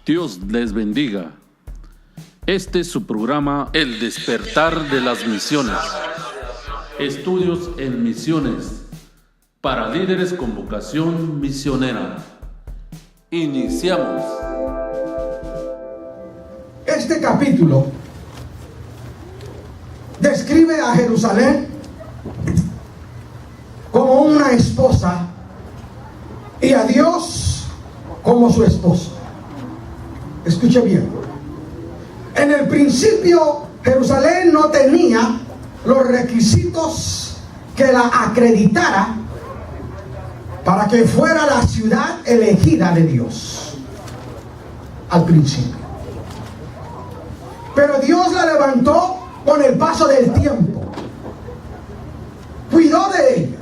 Dios les bendiga. Este es su programa El Despertar de las Misiones. Estudios en misiones para líderes con vocación misionera. Iniciamos. Este capítulo describe a Jerusalén como una esposa y a Dios como su esposo. Escuche bien. En el principio, Jerusalén no tenía los requisitos que la acreditara para que fuera la ciudad elegida de Dios al principio. Pero Dios la levantó con el paso del tiempo. Cuidó de ella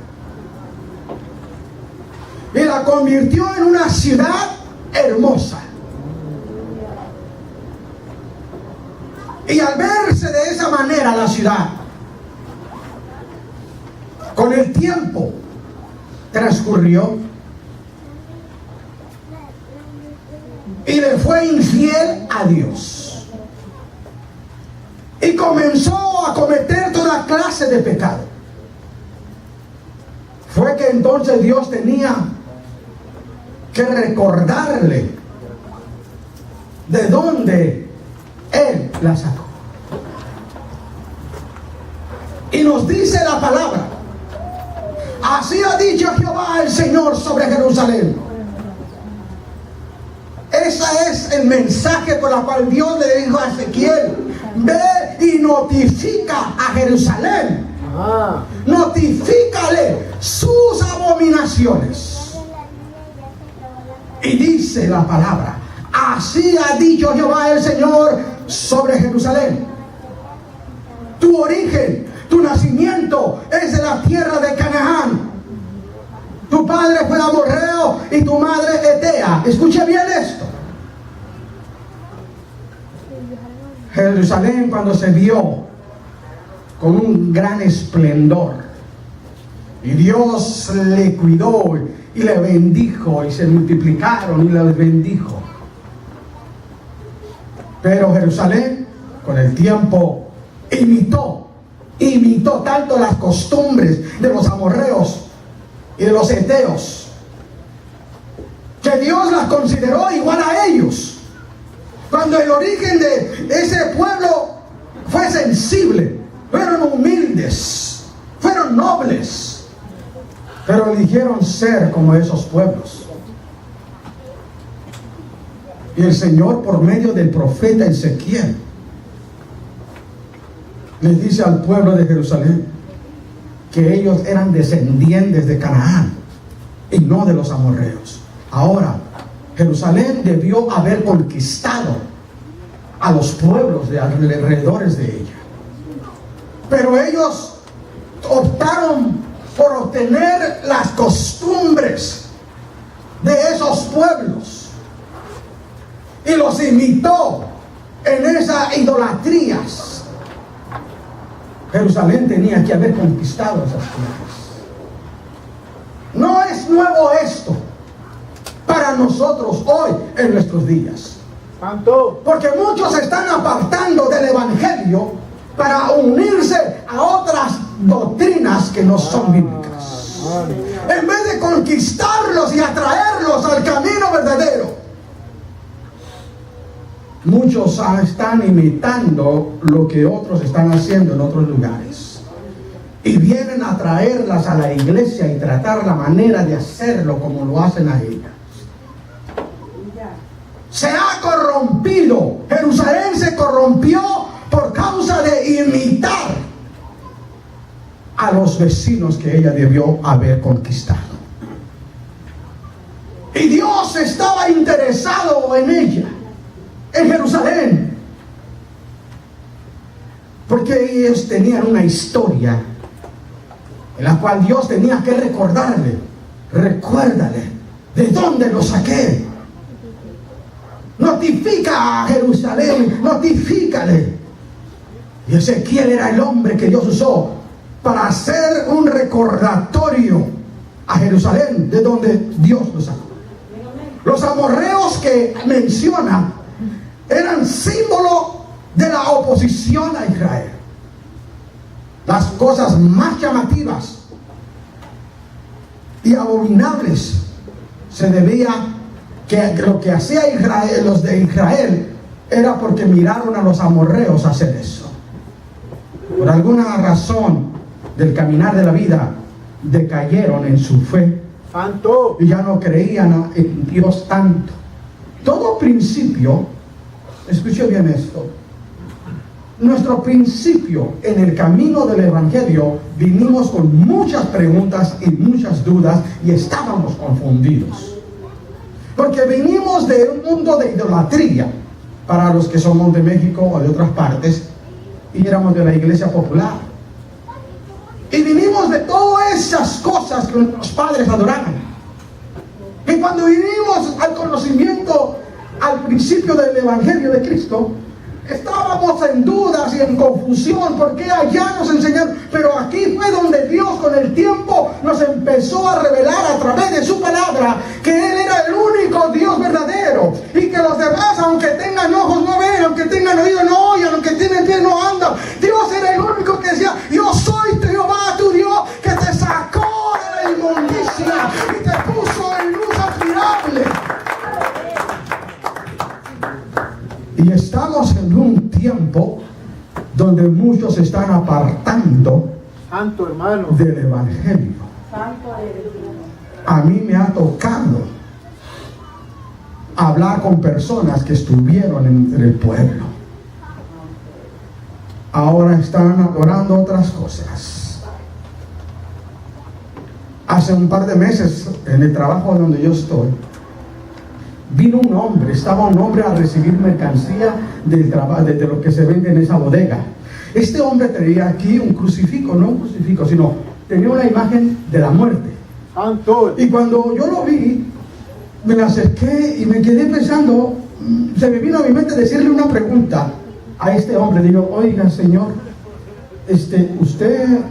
y la convirtió en una ciudad hermosa. Y al verse de esa manera la ciudad, con el tiempo transcurrió y le fue infiel a Dios y comenzó a cometer toda clase de pecado. Fue que entonces Dios tenía que recordarle de dónde Él la sacó. Y nos dice la palabra: así ha dicho Jehová el Señor sobre Jerusalén. Ese es el mensaje por el cual Dios le dijo a Ezequiel: ve y notifica a Jerusalén. Notifícale sus abominaciones. Y dice la palabra: así ha dicho Jehová el Señor sobre Jerusalén. Tu origen, tu nacimiento es de la tierra de Canaán. Tu padre fue amorreo y tu madre etea. Escuche bien esto. Jerusalén, cuando se vio con un gran esplendor y Dios le cuidó y le bendijo y se multiplicaron y les bendijo. Pero Jerusalén con el tiempo imitó tanto las costumbres de los amorreos y de los eteos que Dios las consideró igual a ellos. Cuando el origen de ese pueblo fue sensible, fueron humildes, fueron nobles, pero eligieron ser como esos pueblos. Y el Señor, por medio del profeta Ezequiel, les dice al pueblo de Jerusalén que ellos eran descendientes de Canaán y no de los amorreos. Ahora, Jerusalén debió haber conquistado a los pueblos de alrededores de ella, pero ellos optaron por obtener las costumbres de esos pueblos y los imitó en esas idolatrías. Jerusalén tenía que haber conquistado esas tierras. No es nuevo esto para nosotros hoy en nuestros días. Porque muchos se están apartando del evangelio para unirse a otras doctrinas que no son bíblicas. En vez de conquistarlos y atraerlos al camino verdadero, muchos están imitando lo que otros están haciendo en otros lugares y vienen a traerlas a la iglesia y tratar la manera de hacerlo como lo hacen a ella. Se ha corrompido. Jerusalén se corrompió por causa de imitar a los vecinos que ella debió haber conquistado. Y Dios estaba interesado en ella, en Jerusalén, porque ellos tenían una historia en la cual Dios tenía que recordarle: recuérdale de dónde lo saqué. Notifica a Jerusalén, notifícale. Y Ezequiel era el hombre que Dios usó para hacer un recordatorio a Jerusalén de donde Dios lo sacó. Los amorreos que menciona eran símbolo de la oposición a Israel. Las cosas más llamativas y abominables se debía que lo que hacía Israel, los de Israel, era porque miraron a los amorreos hacer eso. Por alguna razón del caminar de la vida decayeron en su fe y ya no creían en Dios tanto. Todo principio, escuche bien esto, nuestro principio en el camino del Evangelio, vinimos con muchas preguntas y muchas dudas y estábamos confundidos. Porque venimos de un mundo de idolatría, para los que somos de México o de otras partes, y éramos de la iglesia popular. Y vinimos de todas esas cosas que nuestros padres adoraban. Y cuando vinimos al conocimiento, al principio del Evangelio de Cristo, estábamos en dudas y en confusión, porque allá nos enseñaron, pero aquí fue donde Dios con el tiempo nos empezó a revelar a través de su palabra que Él era el único Dios verdadero, y que los demás, aunque tengan ojos no ven, aunque tengan oídos no oyen, aunque tienen pies no andan. Dios era el único que decía: yo soy Jehová tu Dios, que te sacó de la inmundicia y te puso en luz admirable. Y estamos en un tiempo donde muchos se están apartando del Evangelio. A mí me ha tocado hablar con personas que estuvieron entre el pueblo. Ahora están adorando otras cosas. Hace un par de meses, en el trabajo donde yo estoy, vino un hombre, estaba un hombre a recibir mercancía del trabajo, de lo que se vende en esa bodega. Este hombre tenía aquí un crucifijo, no un crucifijo, sino tenía una imagen de la muerte. Y cuando yo lo vi, me le acerqué y me quedé pensando, se me vino a mi mente decirle una pregunta a este hombre. Digo: oiga, señor, usted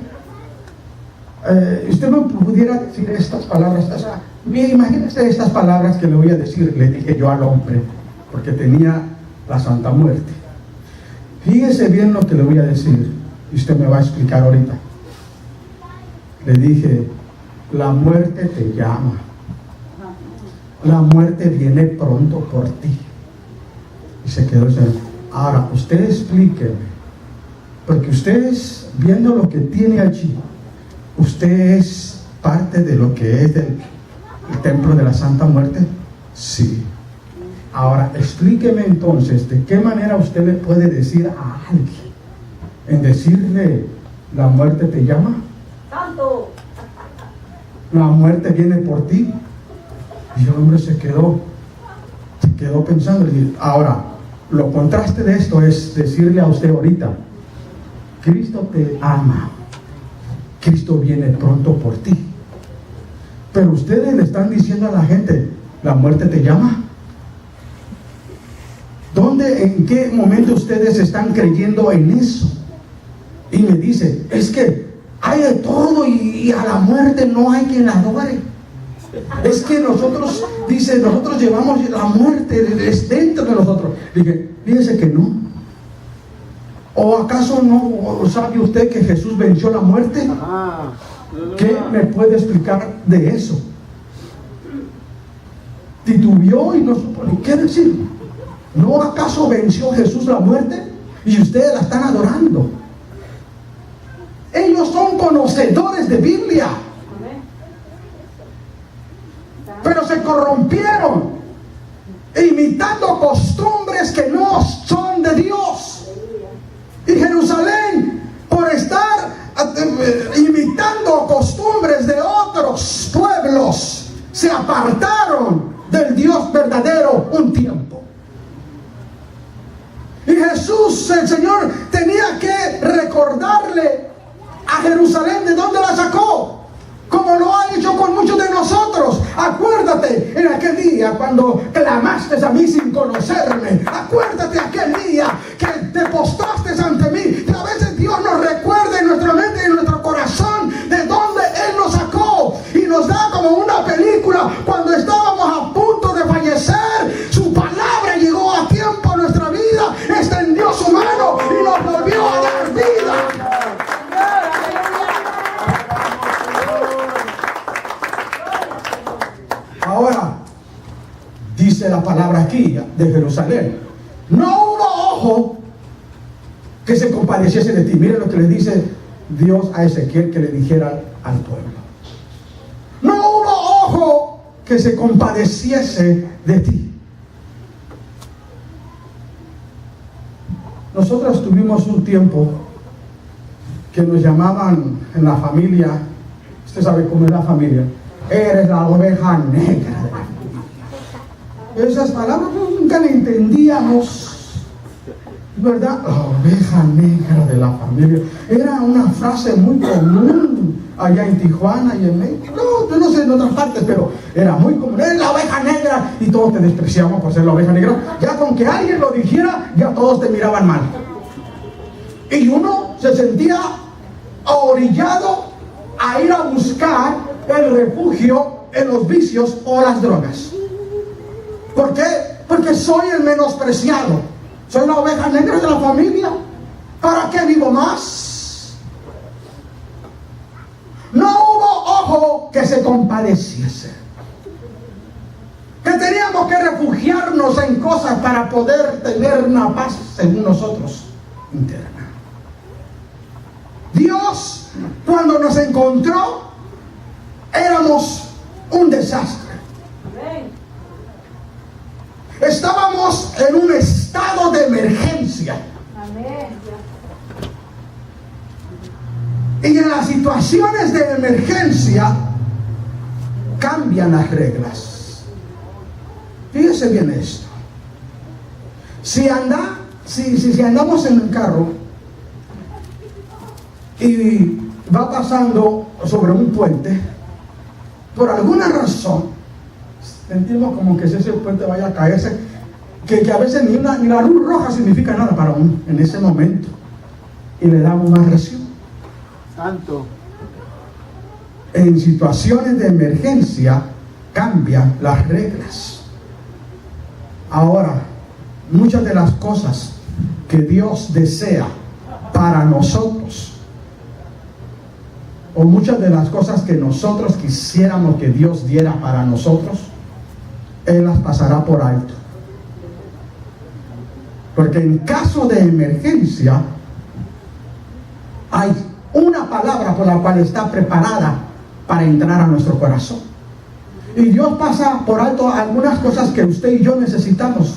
me pudiera decir estas palabras. O sea, imagínese estas palabras que le voy a decir, le dije yo al hombre, porque tenía la Santa Muerte. Fíjese bien lo que le voy a decir, y usted me va a explicar ahorita. Le dije: la muerte te llama. La muerte viene pronto por ti. Y se quedó diciendo: ahora, usted explíqueme, porque ustedes, viendo lo que tiene allí, usted es parte de lo que es el templo de la Santa Muerte. Sí. Ahora explíqueme entonces, ¿de qué manera usted le puede decir a alguien, en decirle la muerte te llama? ¡Santo! La muerte viene por ti. Y el hombre se quedó pensando. Ahora, lo contraste de esto es decirle a usted ahorita: Cristo te ama, Cristo viene pronto por ti. Pero ustedes le están diciendo a la gente: la muerte te llama. ¿Dónde, en qué momento ustedes están creyendo en eso? Y me dice: es que hay de todo y a la muerte no hay quien la adore. Es que nosotros, dice, nosotros llevamos la muerte dentro de nosotros. Dije: fíjese que no. ¿O acaso no sabe usted que Jesús venció la muerte? ¿Qué me puede explicar de eso? Titubeó y no supo ni qué decir. ¿No acaso venció Jesús la muerte? Y ustedes la están adorando. Ellos son conocedores de Biblia, pero se corrompieron, imitando costumbres que no son de Dios. Y Jerusalén, por estar imitando costumbres de otros pueblos, se apartaron del Dios verdadero un tiempo. Y Jesús, el Señor, tenía que recordarle a Jerusalén de dónde la sacó, como lo ha hecho con muchos de nosotros. Acuérdate en aquel día cuando clamaste a mí sin conocerme. Acuérdate aquel día que te postraste ante mí. Que a veces Dios nos recuerda en nuestra mente y en nuestro corazón de dónde Él nos sacó, y nos da como una película cuando estábamos a punto de fallecer. dice la palabra aquí de Jerusalén. No hubo ojo que se compadeciese de ti. Miren lo que le dice Dios a Ezequiel que le dijera al pueblo. No hubo ojo que se compadeciese de ti. Nosotros tuvimos un tiempo que nos llamaban en la familia, usted sabe cómo es la familia, eres la oveja negra. Esas palabras nunca le entendíamos, ¿verdad? La oveja negra de la familia. Era una frase muy común allá en Tijuana y en México. No, yo no sé en otras partes, pero era muy común. Eres la oveja negra y todos te despreciaban por ser la oveja negra. Ya con que alguien lo dijera, ya todos te miraban mal. Y uno se sentía orillado a ir a buscar el refugio en los vicios o las drogas. ¿Por qué? Porque soy el menospreciado. Soy la oveja negra de la familia. ¿Para qué vivo más? No hubo ojo que se compadeciese. Que teníamos que refugiarnos en cosas para poder tener una paz según nosotros interna. Dios, cuando nos encontró, éramos un desastre. Estábamos en un estado de emergencia. Y en las situaciones de emergencia cambian las reglas. Fíjese bien esto. Si andamos en un carro y va pasando sobre un puente, por alguna razón sentimos como que si ese puente vaya a caerse, que a veces ni la luz roja significa nada para uno en ese momento, y le damos más reacción. Santo. En situaciones de emergencia cambian las reglas. Ahora, muchas de las cosas que Dios desea para nosotros, o muchas de las cosas que nosotros quisiéramos que Dios diera para nosotros, Él las pasará por alto. Porque en caso de emergencia hay una palabra por la cual está preparada para entrar a nuestro corazón. Y Dios pasa por alto algunas cosas que usted y yo necesitamos.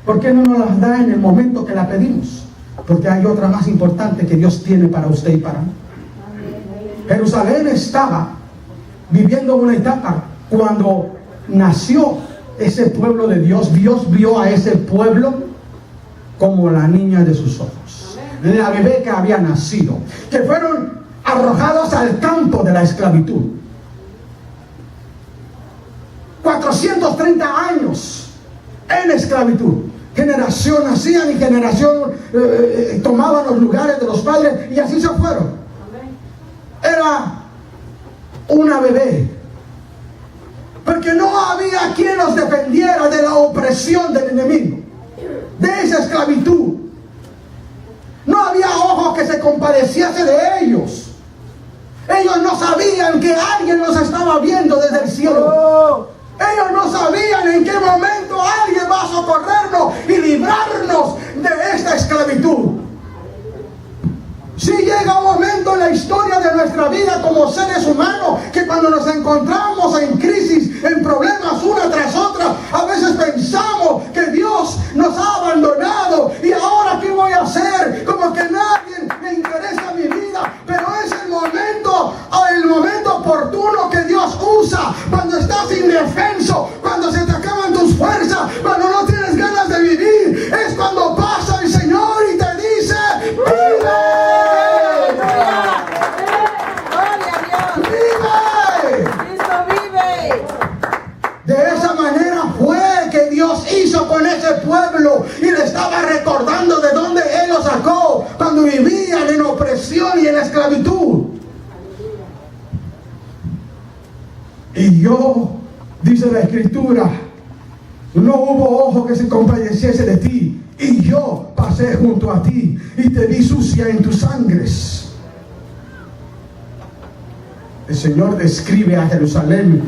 ¿Por qué no nos las da en el momento que la pedimos? Porque hay otra más importante que Dios tiene para usted y para mí. Jerusalén estaba viviendo una etapa cuando nació ese pueblo de Dios. Dios vio a ese pueblo como la niña de sus ojos, la bebé que había nacido, que fueron arrojados al campo de la esclavitud. 430 años en esclavitud. Generación nacían y generación tomaban los lugares de los padres y así se fueron. Era una bebé, porque no había quien los defendiera de la opresión del enemigo, de esa esclavitud. No había ojo que se compadeciese de ellos. Ellos no sabían que alguien los estaba viendo desde el cielo. Ellos no sabían en qué momento alguien va a socorrernos y librarnos de esta esclavitud. Si llega un momento en la historia de nuestra vida como seres humanos que cuando nos encontramos en crisis, en problemas una tras otra, a veces pensamos que Dios nos ha abandonado y ahora ¿qué voy a hacer? Como que nadie me interesa mi vida. Pero es el momento oportuno que Dios usa cuando estás indefenso, cuando se te acaban tus fuerzas, cuando no tienes ganas de vivir. Es cuando pasa el Señor y te dice: ¡vive! De esa manera fue que Dios hizo con ese pueblo y le estaba recordando de dónde Él los sacó cuando vivían en opresión y en esclavitud. Y yo, dice la Escritura, no hubo ojo que se compadeciese de ti, y yo pasé junto a ti y te vi sucia en tus sangres. El Señor describe a Jerusalén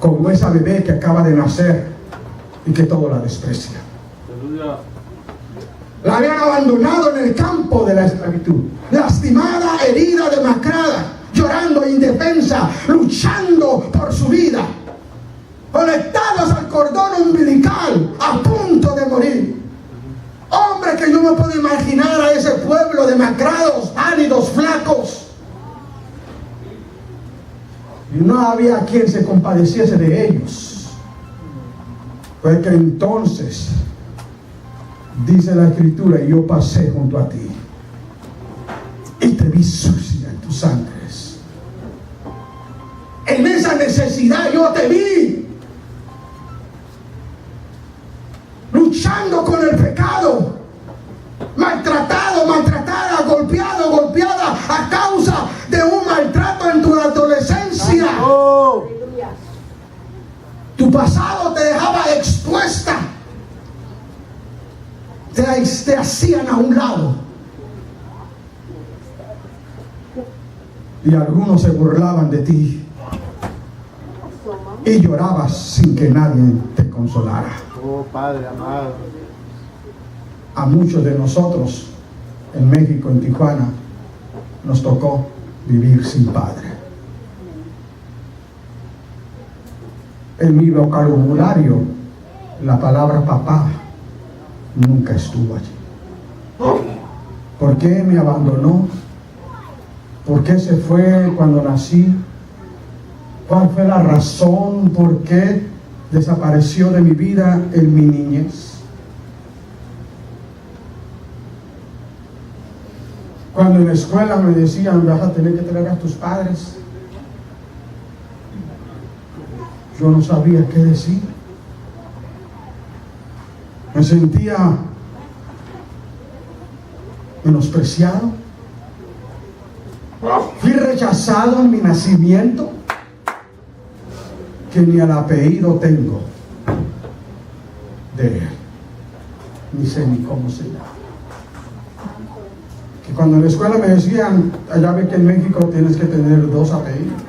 como esa bebé que acaba de nacer y que todo la desprecia. La habían abandonado en el campo de la esclavitud, lastimada, herida, demacrada, llorando, indefensa, luchando por su vida, conectados al cordón umbilical, a punto de morir. Hombre, que yo me puedo imaginar a ese pueblo demacrados, áridos, flacos. Y no había quien se compadeciese de ellos. Fue que entonces, dice la Escritura, y yo pasé junto a ti y te vi sucia en tus sangres. En esa necesidad yo te vi, luchando con el pecado, maltratado, maltratada, golpeado, golpeada a causa de un maltrato en tu adolescencia. Tu pasado te dejaba expuesta, te hacían a un lado. Y algunos se burlaban de ti y llorabas sin que nadie te consolara. Oh, Padre amado. A muchos de nosotros en México, en Tijuana, nos tocó vivir sin padre. En mi vocabulario, la palabra papá nunca estuvo allí. ¿Por qué me abandonó? ¿Por qué se fue cuando nací? ¿Cuál fue la razón por qué desapareció de mi vida en mi niñez? Cuando en la escuela me decían, vas a tener que traer a tus padres, yo no sabía qué decir. Me sentía menospreciado. Fui rechazado en mi nacimiento, que ni el apellido tengo de él, ni sé ni cómo se llama. Que cuando en la escuela me decían, allá ve que en México tienes que tener 2 apellidos.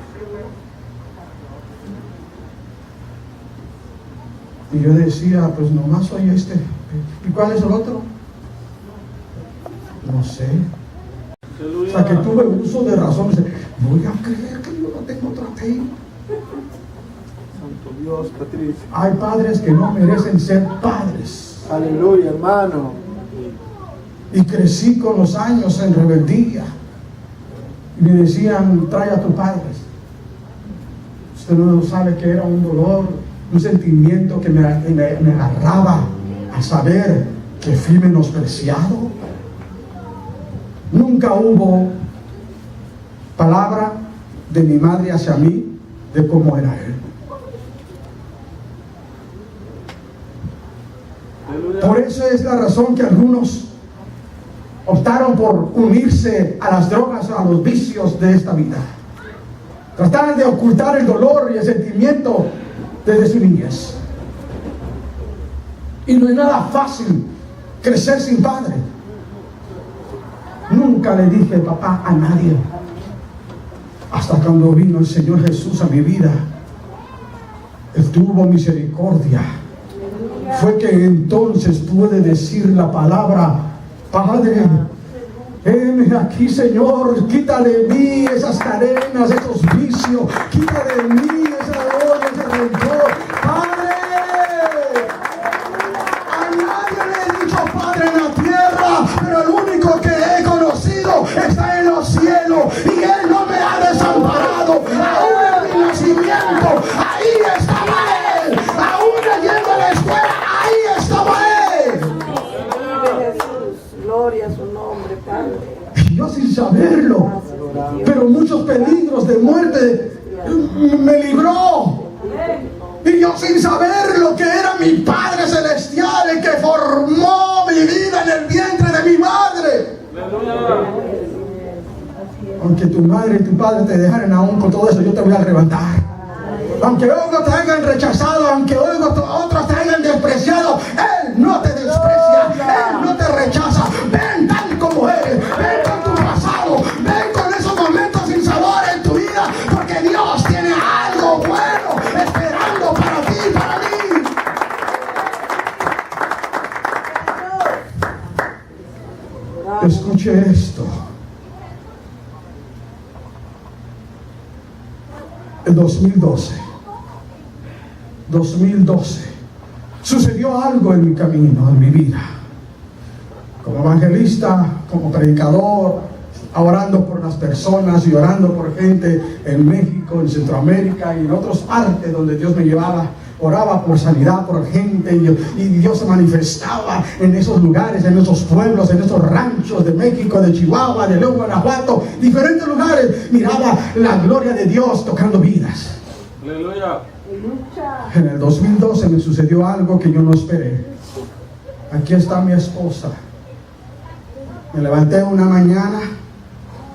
Y yo decía, pues nomás soy este. ¿Y cuál es el otro? No sé. Hasta que tuve uso de razón, voy a creer que yo no tengo otro apellido. Santo Dios, Patricia. Hay padres que no merecen ser padres. Aleluya, hermano. Y crecí con los años en rebeldía. Y me decían, trae a tu padre. Usted no sabe que era un dolor, un sentimiento que me agarraba a saber que fui menospreciado. Nunca hubo palabra de mi madre hacia mí de cómo era él. Por eso es la razón que algunos optaron por unirse a las drogas, a los vicios de esta vida. Trataron de ocultar el dolor y el sentimiento desde su niñez. Y no es nada fácil crecer sin padre. Nunca le dije papá a nadie, hasta cuando vino el Señor Jesús a mi vida. Él tuvo misericordia. Fue que entonces pude decir la palabra, Padre, heme aquí, Señor, quita de mí esas cadenas, esos vicios, quita de mí esa dolor, ese rencor. Padre, a nadie le he dicho Padre en la tierra, pero el único que he conocido está en los cielos, y Él no me ha desamparado. Aún en mi nacimiento, ahí estaba Él. Aún yendo a la escuela, ahí estaba Él. Gloria a su nombre, Padre. Y yo sin saberlo, pero muchos peligros de muerte me libró. Y yo sin saber lo que era mi Padre Celestial, el que formó mi vida en el vientre de mi madre. Aunque tu madre y tu padre te dejaran aún con todo eso, yo te voy a levantar. Aunque otros te hayan rechazado, aunque otros te hayan despreciado, Él no te desprecia, Él no te rechaza. Ven tal como eres, ven con tu pasado, ven con esos momentos sin sabor en tu vida, porque Dios tiene algo bueno esperando escuche esto. El 2012, sucedió algo en mi camino, en mi vida. Como evangelista, como predicador, orando por las personas y orando por gente en México, en Centroamérica y en otras partes donde Dios me llevaba. Oraba por sanidad, por gente, y Dios se manifestaba en esos lugares, en esos pueblos, en esos ranchos de México, de Chihuahua, de León, Guanajuato, diferentes lugares. Miraba la gloria de Dios tocando vidas. Aleluya. En el 2012 me sucedió algo que yo no esperé. Aquí está mi esposa. Me levanté una mañana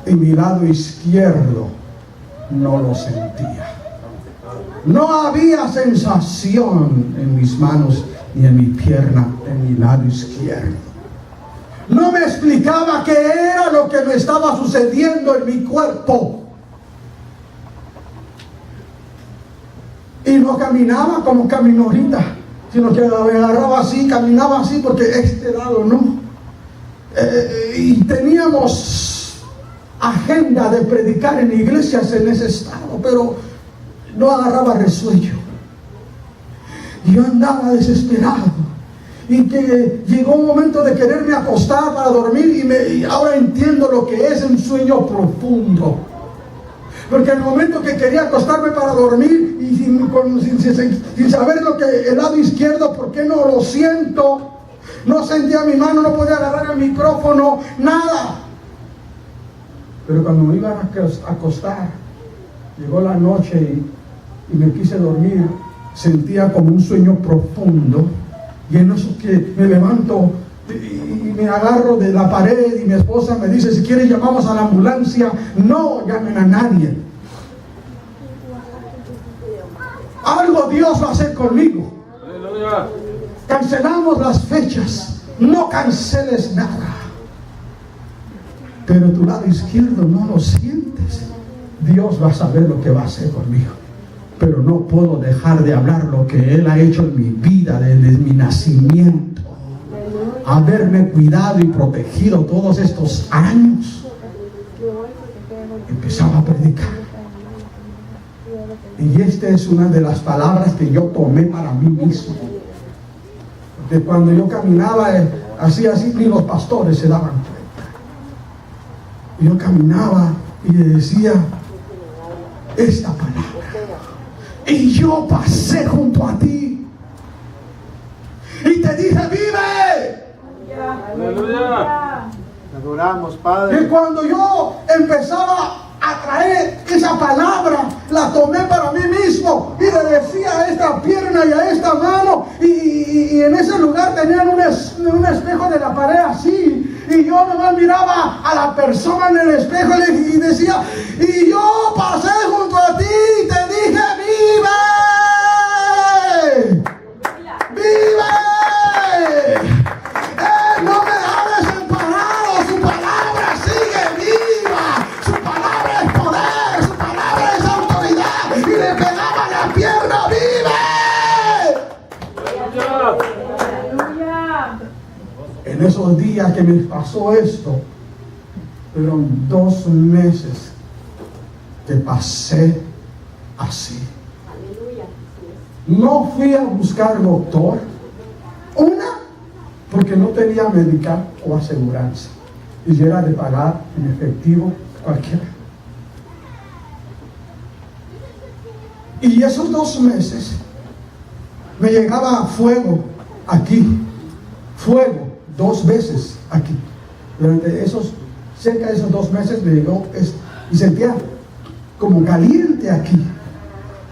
y mi lado izquierdo no lo sentía. No había sensación en mis manos ni en mi pierna, en mi lado izquierdo. No me explicaba qué era lo que me estaba sucediendo en mi cuerpo. Y no caminaba como camino ahorita, sino que me agarraba así, caminaba así, porque este lado no. Y teníamos agenda de predicar en iglesias en ese estado, pero no agarraba resuello. Yo andaba desesperado, y que llegó un momento de quererme acostar para dormir, y ahora entiendo lo que es un sueño profundo. Porque en el momento que quería acostarme para dormir y sin saber lo que el lado izquierdo, ¿por qué no lo siento? No sentía mi mano, no podía agarrar el micrófono, nada. Pero cuando me iba a acostar, llegó la noche y me quise dormir, sentía como un sueño profundo, y en eso que me levanto y me agarro de la pared, y mi esposa me dice: si quieres llamamos a la ambulancia. No llamen a nadie. Algo Dios va a hacer conmigo. Aleluya. Cancelamos las fechas. No canceles nada. Pero tu lado izquierdo no lo sientes. Dios va a saber lo que va a hacer conmigo. Pero no puedo dejar de hablar lo que Él ha hecho en mi vida desde mi nacimiento. Haberme cuidado y protegido todos estos años. Empezaba a predicar. Y esta es una de las palabras que yo tomé para mí mismo. Porque cuando yo caminaba así, ni los pastores se daban cuenta. Y yo caminaba y le decía esta palabra: y yo pasé junto a ti y te dije: vive. Aleluya. Te adoramos, Padre. Y cuando yo empezaba a traer esa palabra, la tomé para mí mismo y le decía a esta pierna y a esta mano, y en ese lugar tenían un espejo de la pared así, y yo nomás miraba a la persona en el espejo y decía: y yo pasé junto a ti y te dije: vive, vive. No me ha desamparado, su palabra sigue viva, su palabra es poder, su palabra es autoridad. Y le pegaba la pierna: vive. En esos días que me pasó esto, fueron 2 meses que pasé así. No fui a buscar doctor. Porque no tenía medical o aseguranza, y era de pagar en efectivo cualquiera. Y esos 2 meses me llegaba fuego aquí, fuego 2 veces aquí. Durante cerca de esos 2 meses me llegó y sentía como caliente aquí.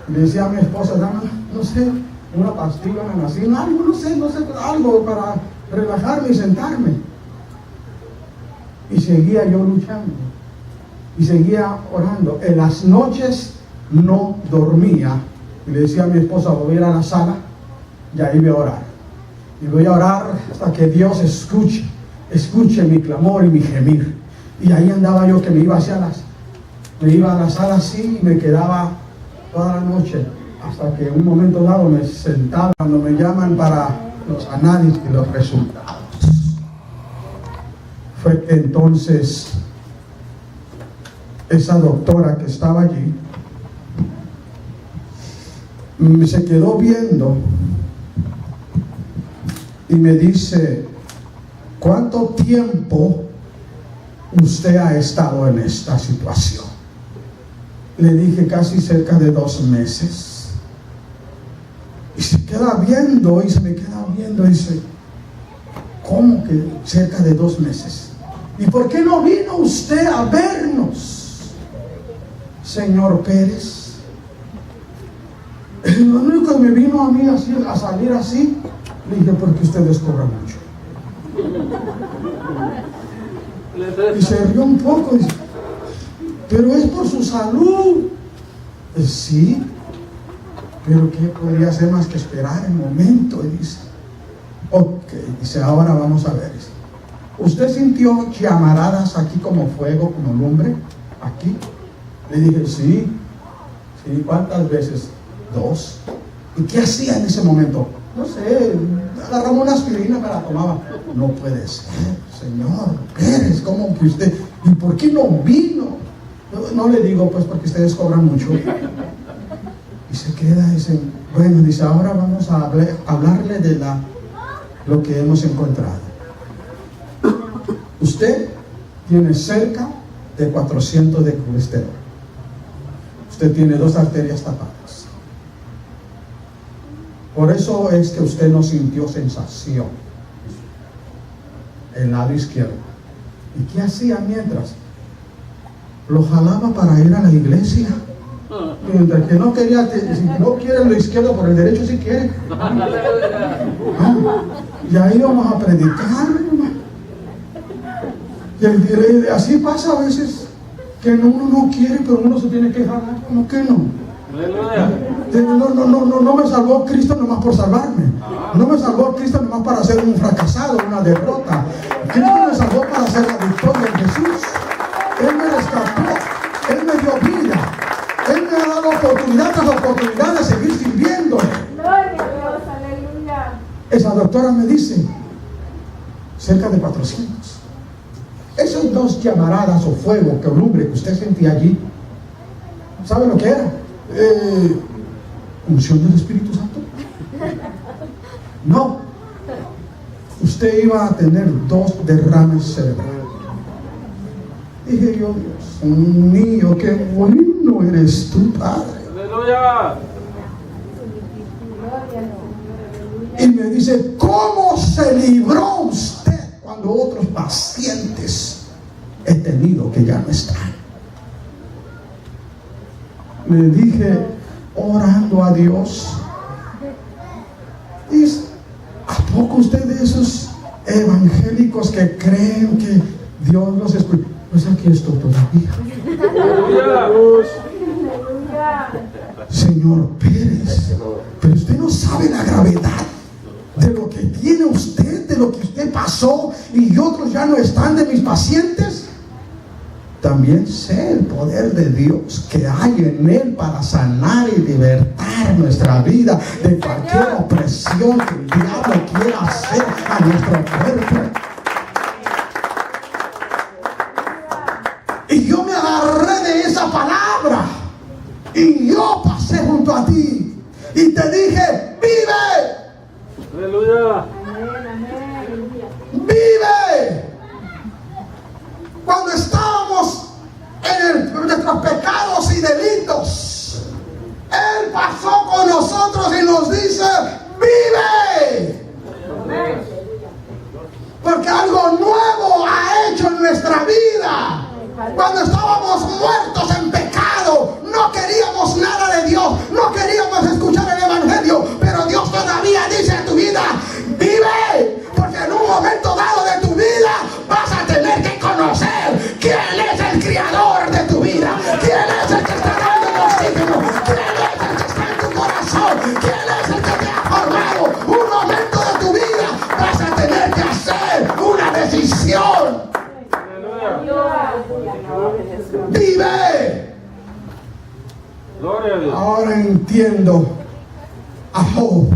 Y le decía a mi esposa: dame, no sé, una pastilla, una nacina, algo, no sé, algo para relajarme y sentarme. Y seguía yo luchando y seguía orando. En las noches no dormía, y le decía a mi esposa: voy a ir a la sala y ahí voy a orar, y voy a orar hasta que Dios escuche mi clamor y mi gemir. Y ahí andaba yo, que me iba a la sala así, y me quedaba toda la noche, hasta que en un momento dado me sentaba cuando me llaman para los análisis y los resultados. fue que entonces esa doctora que estaba allí se quedó viendo y me dice: ¿cuánto tiempo usted ha estado en esta situación? Le dije: casi cerca de 2 meses. Y se queda viendo y se me queda viendo y dice: ¿cómo que cerca de 2 meses? ¿Y por qué no vino usted a vernos, señor Pérez? Lo único que me vino a mí así, a salir así, le dije: porque ustedes cobran mucho. Y se rió un poco y dice: pero es por su salud. Sí, pero ¿qué podría hacer más que esperar el momento? Y dice: ok, dice, ahora vamos a ver. ¿Usted sintió llamaradas aquí como fuego, como lumbre? Aquí. Le dije: sí. Sí, ¿cuántas veces? 2. ¿Y qué hacía en ese momento? No sé, agarraba una aspirina, me la tomaba. No puede ser, señor Pérez, ¿cómo que usted? ¿Y por qué no vino? No le digo, pues, porque ustedes cobran mucho. Y se queda y dice: bueno, dice, ahora vamos a hablarle de lo que hemos encontrado. Usted tiene cerca de 400 de colesterol. Usted tiene 2 arterias tapadas. Por eso es que usted no sintió sensación. El lado izquierdo. ¿Y qué hacía mientras? Lo jalaba para ir a la iglesia. Mientras que no quería, si no quiere lo izquierdo, por el derecho si quiere. Y ahí vamos a predicar. Y así pasa a veces, que uno no quiere, pero uno se tiene que jalar. ¿Cómo que no? No me salvó Cristo nomás por salvarme. No me salvó Cristo nomás para ser un fracasado, una derrota. Cristo me salvó para ser la victoria en Jesús. Él me rescató, Él me dio vida, Él me ha dado oportunidad tras oportunidad de seguir sirviéndole. Gloria a Dios, aleluya. Esa doctora me dice: cerca de 400. Esas 2 llamaradas o fuego que lumbre que usted sentía allí, ¿sabe lo que era? Unción del Espíritu Santo. No, usted iba a tener 2 derrames cerebrales. Dije yo: Dios mío, qué bueno eres tú, Padre. Aleluya. Y me dice: ¿cómo se libró usted cuando otros pacientes he tenido que ya no están? Le dije: orando a Dios. Y ¿a poco usted de esos evangélicos que creen que Dios los escucha? Pues aquí estoy todavía. Señor Pérez, pero usted no sabe la gravedad de lo que tiene usted, de lo que usted pasó, y otros ya no están de mis pacientes. También sé el poder de Dios que hay en Él para sanar y libertar nuestra vida de cualquier opresión que el diablo quiera hacer a nuestro cuerpo. Y yo me agarré de esa palabra y yo pasé junto a ti y te dije: vive. Aleluya. Vive. Cuando estábamos en nuestros pecados y delitos, Él pasó con nosotros y nos dice: vive. Porque algo nuevo ha hecho en nuestra vida. Cuando estábamos muertos en pecado, no queríamos nada de Dios, no queríamos escuchar el evangelio, pero Dios todavía dice a tu vida: vive, porque en un momento dado de tu vida vas a tener que conocer quién es el creador de tu vida, quién es el que está dando el oxígeno, quién es el que está en tu corazón, quién es el que te ha formado. Un momento de tu vida vas a tener que hacer una decisión. Vive. Gloria a Dios. Ahora entiendo a Job.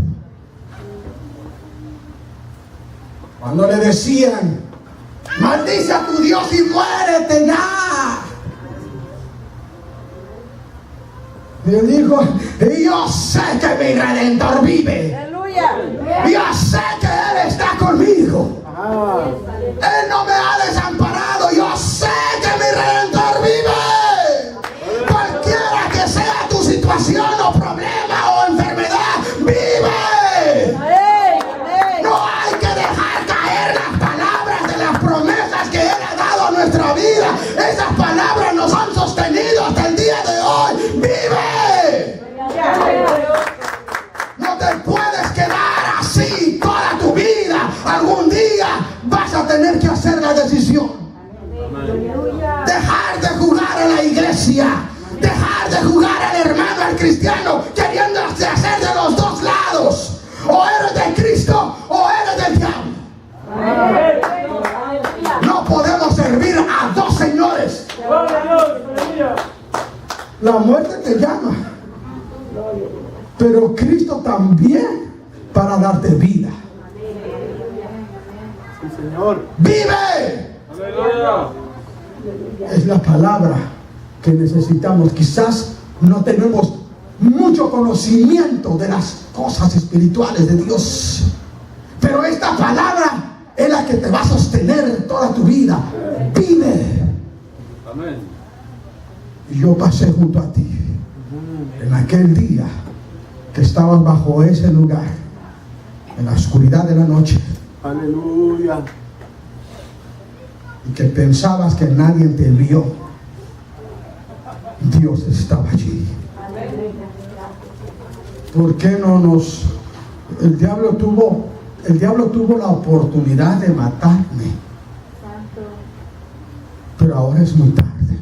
Cuando le decían: Maldice a tu Dios y muérete ya. Y él dijo, yo sé que mi Redentor vive. Aleluya. Yo sé que Él está conmigo. Él no me ha desamparado. Yo sé que mi Redentor vive. Cualquiera que sea tu situación o problema o enfermedad, vive. No hay que dejar caer las palabras de las promesas que Él ha dado a nuestra vida. Esas palabras nos han sostenido hasta el día de hoy. ¡Vive! No te puedes quedar así toda tu vida. Algún día vas a tener que hacer la decisión. Dejar de jugar a la iglesia. Dejar de jugar al hermano, al cristiano, queriendo hacer de los dos lados. O eres de Cristo o eres del diablo. No podemos servir a dos señores. La muerte te llama, pero Cristo también para darte vida. Sí, Señor. ¡Vive! Aleluya. Es la palabra que necesitamos. Quizás no tenemos mucho conocimiento de las cosas espirituales de Dios, pero esta palabra es la que te va a sostener toda tu vida. Vive. Amén. Y yo pasé junto a ti en aquel día que estabas bajo ese lugar, en la oscuridad de la noche, Aleluya. y que pensabas que nadie te vio. Dios estaba allí. ¿Por qué no nos... El diablo tuvo la oportunidad de matarme, pero ahora es muy tarde,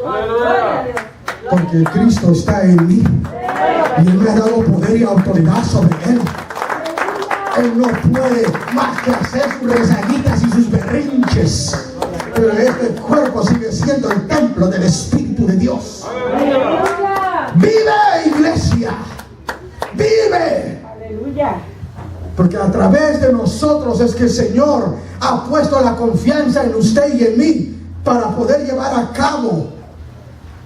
Aleluya. porque Cristo está en mí y Él me ha dado poder y autoridad sobre Él. Él no puede más que hacer sus rezaguitas y sus berrinches, pero este cuerpo sigue siendo el templo del Espíritu de Dios. ¡Vive, iglesia! ¡Vive! Aleluya. Porque a través de nosotros es que el Señor ha puesto la confianza en usted y en mí para poder llevar a cabo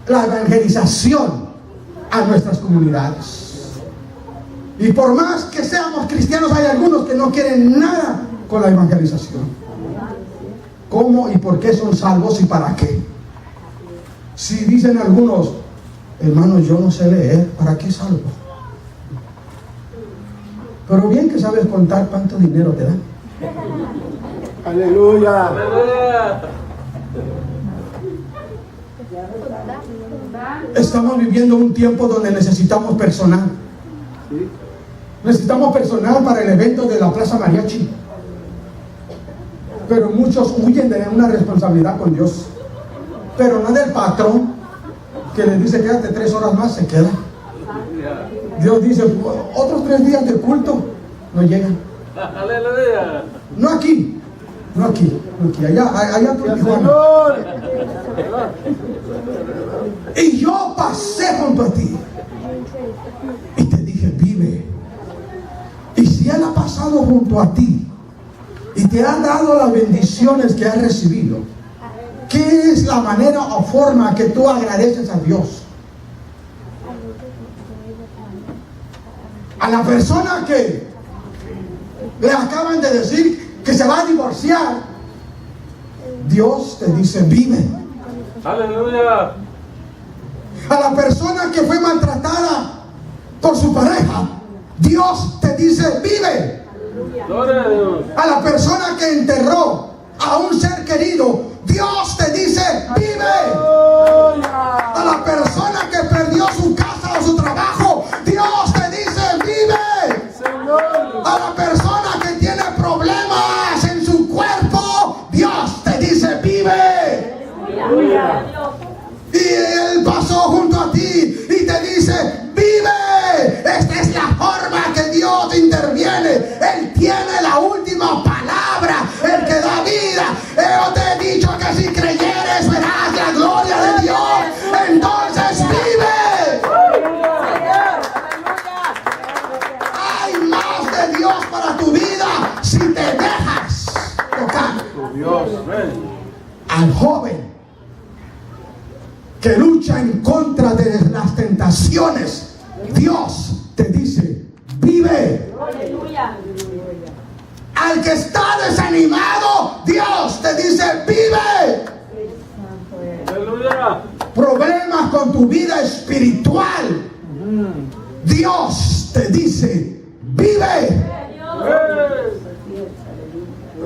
la evangelización a nuestras comunidades. Y por más que seamos cristianos, hay algunos que no quieren nada con la evangelización. ¿Cómo y por qué son salvos y para qué? Si dicen algunos, hermanos, yo no sé leer, ¿para qué salvo? Pero bien que sabes contar cuánto dinero te dan. Aleluya. Aleluya. Estamos viviendo un tiempo donde necesitamos personal. Sí. Necesitamos personal para el evento de la Plaza Mariachi. Pero muchos huyen de una responsabilidad con Dios. Pero no del patrón que les dice quédate 3 horas más, se queda. Dios dice otros 3 días de culto no llegan. Aleluya. No aquí, no aquí, no aquí, allá por Tijuana. Señor. Y yo pasé junto a ti y te dije vive. Y si Él ha pasado junto a ti y te ha dado las bendiciones que has recibido, ¿qué es la manera o forma que tú agradeces a Dios? A la persona que le acaban de decir que se va a divorciar, Dios te dice vive. Aleluya. A la persona que fue maltratada por su pareja, Dios te dice vive. Gloria a Dios. A la persona que enterró a un ser querido, Dios te dice vive. A la persona que perdió su casa o su trabajo, Dios te dice vive. A la persona que tiene problemas en su cuerpo, Dios te dice vive. Y Él pasó junto a ti y te dice vive. Esta es la forma que Dios interviene. Él tiene la última palabra, el que da vida. Yo te he dicho que si creyeres verás la gloria de Dios. Entonces vive. Hay más de Dios para tu vida si te dejas tocar. Dios. Amén. Al joven que lucha en contra de las tentaciones, Dios te dice, vive. Aleluya. Al que está desanimado, Dios te dice, vive. Aleluya. Problemas con tu vida espiritual, Dios te dice, vive.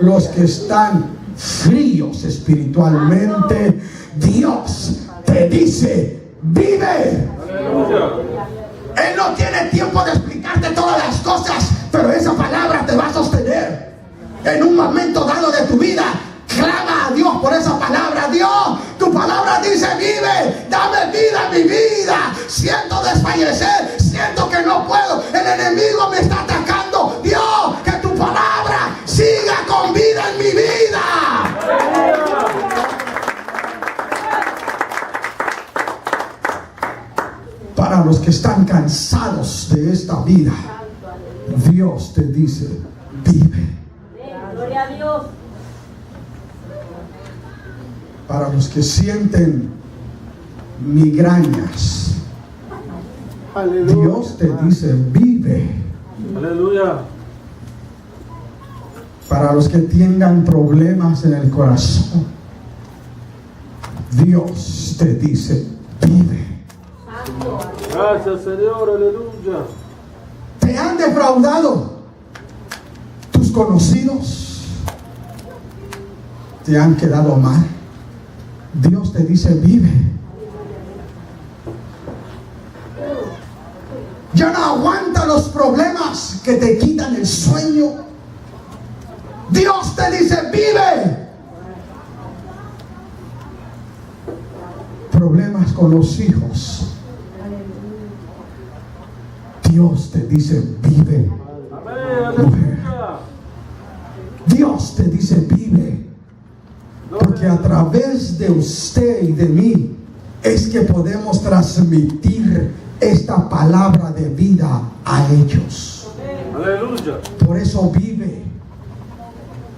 Los que están fríos espiritualmente, Dios te dice, vive. Aleluya. Él no tiene tiempo de explicarte todas las cosas, pero esa palabra te va a sostener. En un momento dado de tu vida, clama a Dios por esa palabra. Dios, tu palabra dice, vive, dame vida en mi vida. Siento desfallecer, siento que no puedo, el enemigo me está atacando. Dios, que tu palabra siga con vida en mi vida. Para los que están cansados de esta vida, Dios te dice, vive. Gloria a Dios. Para los que sienten migrañas, Dios te dice, vive. Aleluya. Para los que tengan problemas en el corazón, Dios te dice, vive. Gracias, Señor. Aleluya. ¿Te han defraudado tus conocidos? ¿Te han quedado mal? Dios te dice, vive. Ya no aguanta los problemas que te quitan el sueño. Dios te dice, vive. Problemas con los hijos. Dios te dice, vive. Amén. Aleluya. Dios te dice, vive. Porque a través de usted y de mí es que podemos transmitir esta palabra de vida a ellos. Aleluya. Por eso vive.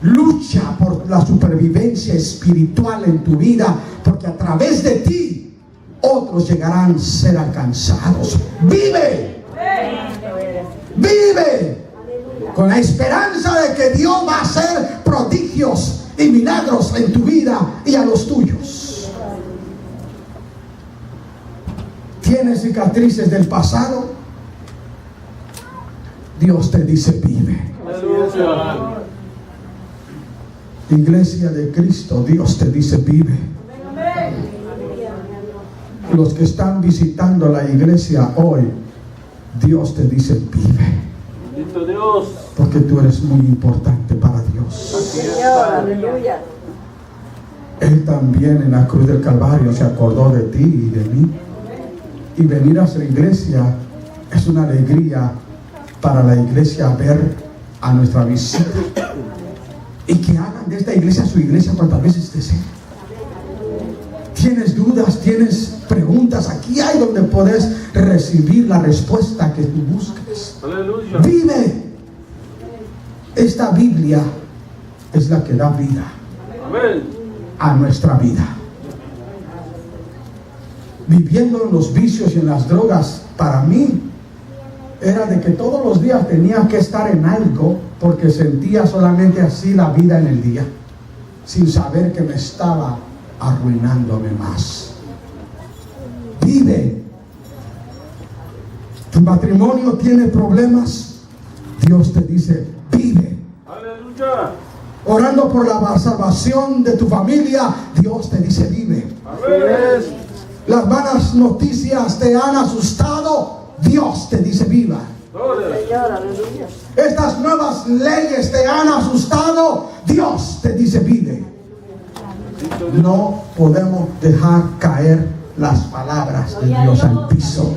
Lucha por la supervivencia espiritual en tu vida, porque a través de ti otros llegarán a ser alcanzados. Vive. Vive con la esperanza de que Dios va a hacer prodigios y milagros en tu vida y a los tuyos. ¿Tienes cicatrices del pasado? Dios te dice, vive. Aleluya. Iglesia de Cristo, Dios te dice, vive. Los que están visitando la iglesia hoy, Dios te dice, vive. Bendito Dios. Porque tú eres muy importante para Dios. Señor, aleluya. Él también en la cruz del Calvario se acordó de ti y de mí. Y venir a su iglesia es una alegría para la iglesia ver a nuestra visita. Y que hagan de esta iglesia su iglesia cuantas veces deseen. ¿Tienes dudas? ¿Tienes preguntas? Aquí hay donde puedes recibir la respuesta que tú busques. Aleluya. Vive. Esta Biblia es la que da vida Amén. a nuestra vida. Viviendo en los vicios y en las drogas, para mí era de que todos los días tenía que estar en algo, porque sentía solamente así la vida en el día, sin saber que me estaba arruinándome más. Vive. Tu matrimonio tiene problemas, Dios te dice, vive. Aleluya. Orando por la salvación de tu familia, Dios te dice, vive. Amén. Las malas noticias te han asustado, Dios te dice, viva. Gloria. Señor, aleluya. Estas nuevas leyes te han asustado, Dios te dice, vive. Bendito Dios. No podemos dejar caer las palabras de Dios al piso.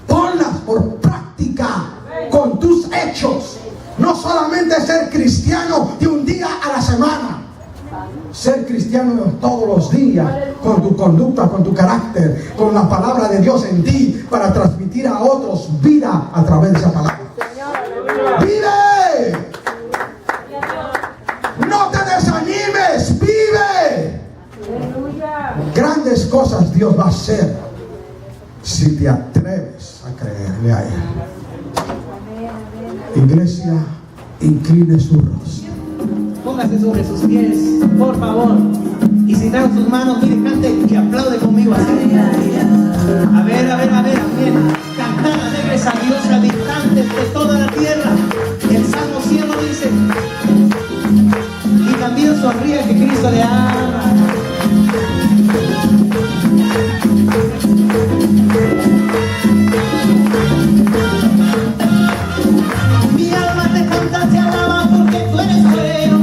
Ponlas por práctica con tus hechos. No solamente ser cristiano de un día a la semana. Ser cristiano todos los días, con tu conducta, con tu carácter, con la palabra de Dios en ti, para transmitir a otros vida a través de esa palabra. ¡Vive! No Iglesia, incline su rostro. Póngase sobre sus pies, por favor. Y si traen sus manos, mire, cante y aplaude conmigo así. A ver, amén. Cantar alegres a Dios, habitantes de toda la tierra. El Salmo 100 lo dice. Y también sonríe que Cristo le ama. Mi alma te canta, te alaba porque tú eres bueno.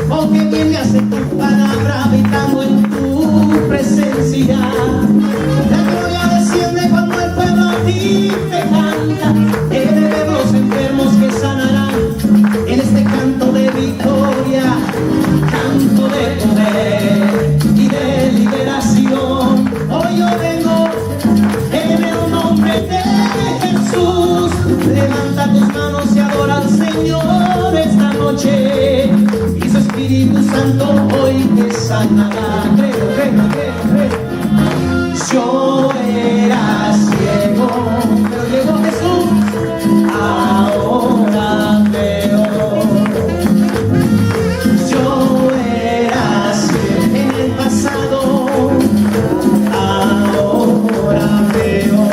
Oh, que bien me hace tu palabra habitando en tu presencia. La gloria desciende cuando el pueblo a ti te canta. He de ver los enfermos que sanarán en este canto de victoria, canto de poder y de liberación. Hoy yo vengo en el nombre de Jesús. Levanta tus manos y adora al Señor esta noche. Y su Espíritu Santo hoy te sanará. Creo. Yo era ciego, pero llegó Jesús. Ahora veo. Yo era ciego en el pasado. Ahora veo.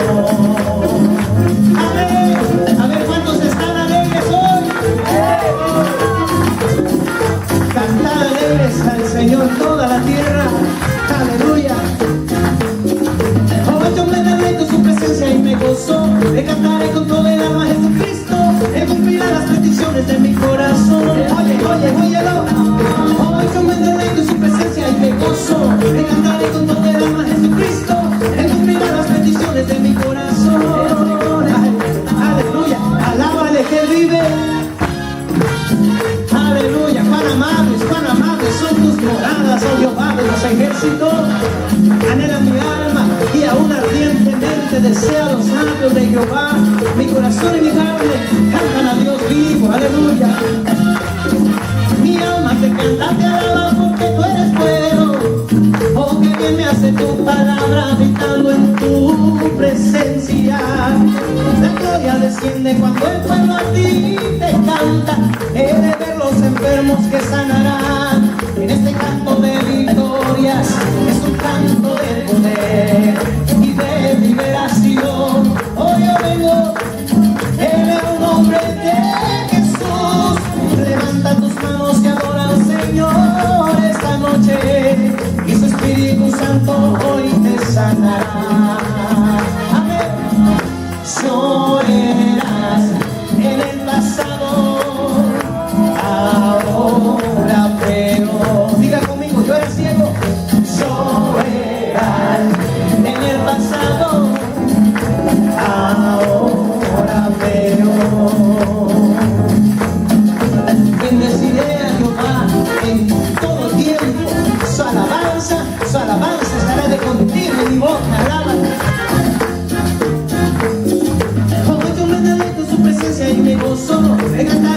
A ver cuántos están alegres hoy. Cantar alegres al Señor toda la tierra. Aleluya. Oh, yo me deleito en su presencia y me gozo. Le cantaré con todo el alma a Jesucristo. Él cumplirá las peticiones de mi corazón. Óyelo. Oh, yo me deleito en su presencia y me gozo. Le cantaré con todo el alma a Jesucristo. Él cumplirá las peticiones de mi corazón. Aleluya. Alábale que Él vive. Aleluya. Cuán amables son tus moradas, oh Jehová de los ejércitos. Anhela mi alma y aún ardientemente desea los labios de Jehová. Mi corazón y mi carne cantan a Dios vivo. Aleluya. Mi alma te canta, te alaba porque tú eres bueno. Oh, que bien me hace tu palabra habitando en tu presencia. La gloria desciende cuando el pueblo a ti te canta. He de ver los enfermos que sanarán en este canto de victorias. Es un canto de poder y de liberación. Hoy yo vengo en el nombre de Jesús. Levanta tus manos y adora al Señor esta noche. Y su Espíritu Santo hoy te sanará. Amén. Yo eras en el pasado. Ahora veo. Diga conmigo, yo era ciego. Yo era en el pasado. Ahora veo. Bendeciré a Jehová en todo tiempo. Su alabanza estará de continuo en mi boca. Alábala. Oh, yo me deleito en su presencia y me gozo. Me cantaré